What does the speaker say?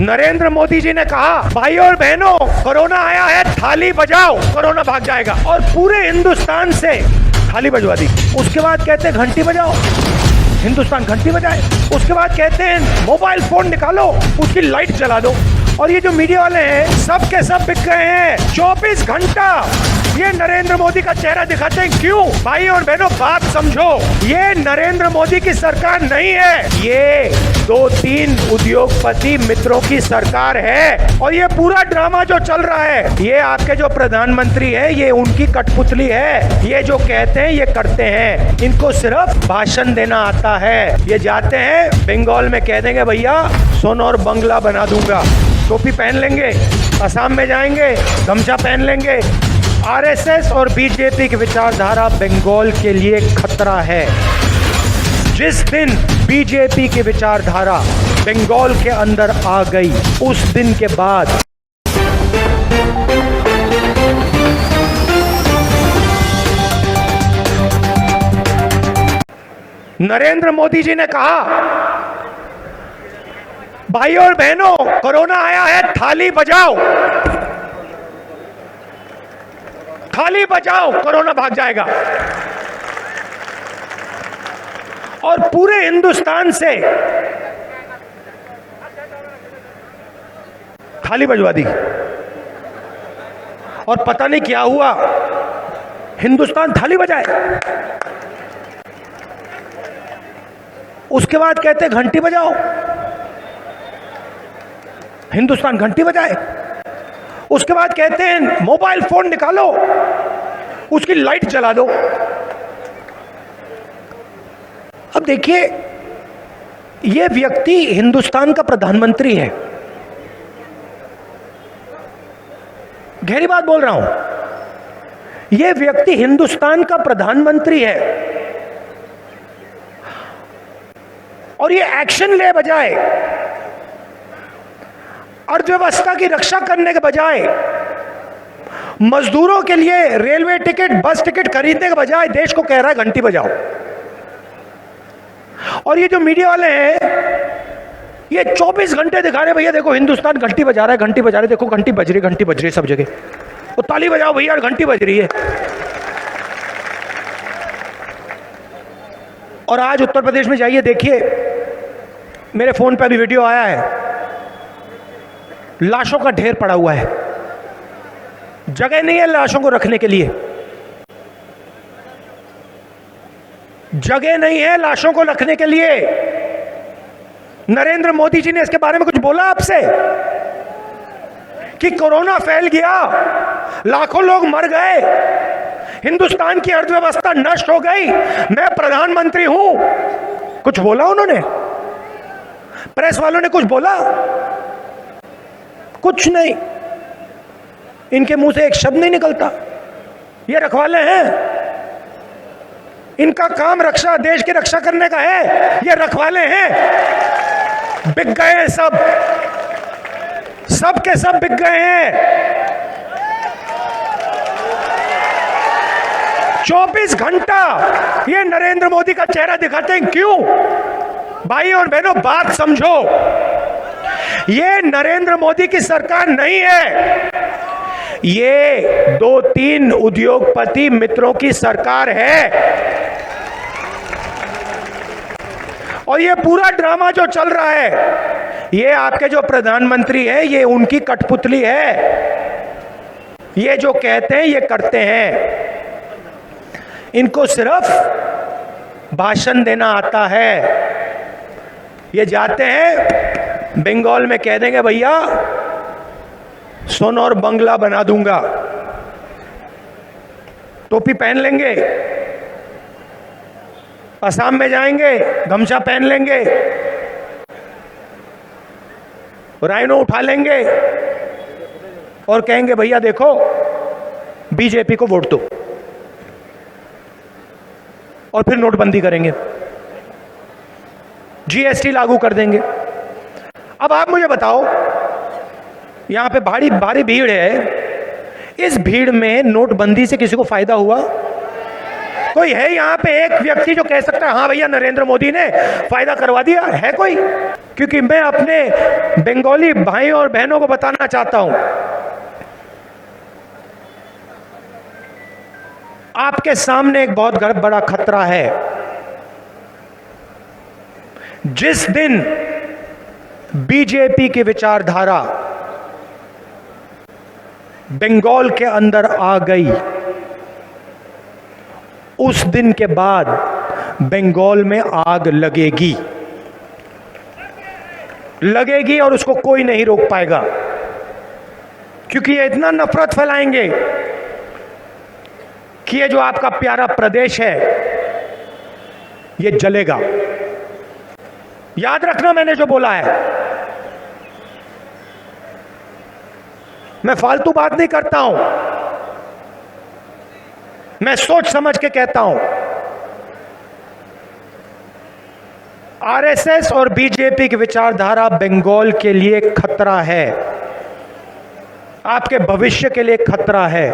नरेंद्र मोदी जी ने कहा, भाइयों और बहनों, कोरोना आया है, थाली बजाओ, कोरोना भाग जाएगा। और पूरे हिंदुस्तान से थाली बजवा दी। उसके बाद कहते हैं घंटी बजाओ, हिंदुस्तान घंटी बजाए। उसके बाद कहते हैं मोबाइल फोन निकालो, उसकी लाइट जला दो। और ये जो मीडिया वाले हैं, सब के सब बिक गए हैं। 24 घंटा ये नरेंद्र मोदी का चेहरा दिखाते हैं। क्यों? भाई और बहनों, बात समझो, ये नरेंद्र मोदी की सरकार नहीं है, ये 2-3 उद्योगपति मित्रों की सरकार है। और ये पूरा ड्रामा जो चल रहा है, ये आपके जो प्रधानमंत्री है, ये उनकी कठपुतली है। ये जो कहते हैं ये करते हैं। इनको सिर्फ भाषण देना आता है। ये जाते हैं बंगाल में, कह देंगे भैया सोना और बंगला बना दूंगा, टोपी पहन लेंगे। असम में जाएंगे, गमछा पहन लेंगे। आरएसएस और बीजेपी की विचारधारा बंगाल के लिए खतरा है। जिस दिन बीजेपी की विचारधारा बंगाल के अंदर आ गई, उस दिन के बाद नरेंद्र मोदी जी ने कहा, भाइयों और बहनों, कोरोना आया है, थाली बजाओ, थाली बजाओ, कोरोना भाग जाएगा। और पूरे हिंदुस्तान से थाली बजवा दी। और पता नहीं क्या हुआ, हिंदुस्तान थाली बजाए। उसके बाद कहते हैं घंटी बजाओ, हिंदुस्तान घंटी बजाए। उसके बाद कहते हैं मोबाइल फोन निकालो, उसकी लाइट जला दो। अब देखिए, यह व्यक्ति हिंदुस्तान का प्रधानमंत्री है। गहरी बात बोल रहा हूं, यह व्यक्ति हिंदुस्तान का प्रधानमंत्री है। और ये एक्शन ले बजाय, अर्थव्यवस्था की रक्षा करने के बजाय, मजदूरों के लिए रेलवे टिकट, बस टिकट खरीदने के बजाय देश को कह रहा है घंटी बजाओ। और ये जो मीडिया वाले हैं, ये 24 घंटे दिखा रहे, भैया देखो हिंदुस्तान घंटी बजा रहा है, घंटी बजा रहे, देखो घंटी बज रही है सब जगह। तो ताली बजाओ भैया, घंटी बज रही है। और आज उत्तर प्रदेश में जाइए, देखिए, मेरे फोन पे अभी वीडियो आया है, लाशों का ढेर पड़ा हुआ है। जगह नहीं है लाशों को रखने के लिए, जगह नहीं है लाशों को रखने के लिए। नरेंद्र मोदी जी ने इसके बारे में कुछ बोला आपसे कि कोरोना फैल गया, लाखों लोग मर गए, हिंदुस्तान की अर्थव्यवस्था नष्ट हो गई, मैं प्रधानमंत्री हूं? कुछ बोला उन्होंने? प्रेस वालों ने कुछ बोला? कुछ नहीं। इनके मुंह से एक शब्द नहीं निकलता। ये रखवाले हैं, इनका काम रक्षा, देश की रक्षा करने का है। ये रखवाले हैं, बिक गए हैं सब के सब बिक गए हैं। 24 घंटा ये नरेंद्र मोदी का चेहरा दिखाते हैं। क्यों? भाई और बहनों, बात समझो, ये नरेंद्र मोदी की सरकार नहीं है, ये 2-3 उद्योगपति मित्रों की सरकार है। और ये पूरा ड्रामा जो चल रहा है, ये आपके जो प्रधानमंत्री है, ये उनकी कठपुतली है। ये जो कहते हैं ये करते हैं। इनको सिर्फ भाषण देना आता है। ये जाते हैं बंगाल में, कह देंगे भैया सोना और बंगला बना दूंगा, टोपी पहन लेंगे। असम में जाएंगे, गमछा पहन लेंगे, राइनो उठा लेंगे और कहेंगे भैया देखो बीजेपी को वोट दो। और फिर नोटबंदी करेंगे, जीएसटी लागू कर देंगे। अब आप मुझे बताओ, यहां पे भारी भीड़ है, इस भीड़ में नोटबंदी से किसी को फायदा हुआ? कोई है यहाँ पे एक व्यक्ति जो कह सकता है हाँ भैया नरेंद्र मोदी ने फायदा करवा दिया? है कोई? क्योंकि मैं अपने बंगाली भाइयों और बहनों को बताना चाहता हूं, आपके सामने एक बहुत बड़ा खतरा है। जिस दिन बीजेपी की विचारधारा बंगाल के अंदर आ गई, उस दिन के बाद बंगाल में आग लगेगी और उसको कोई नहीं रोक पाएगा, क्योंकि ये इतना नफरत फैलाएंगे कि ये जो आपका प्यारा प्रदेश है ये जलेगा। याद रखना मैंने जो बोला है, मैं फालतू बात नहीं करता हूं, मैं सोच समझ के कहता हूं। आरएसएस और बीजेपी की विचारधारा बंगाल के लिए खतरा है, आपके भविष्य के लिए खतरा है।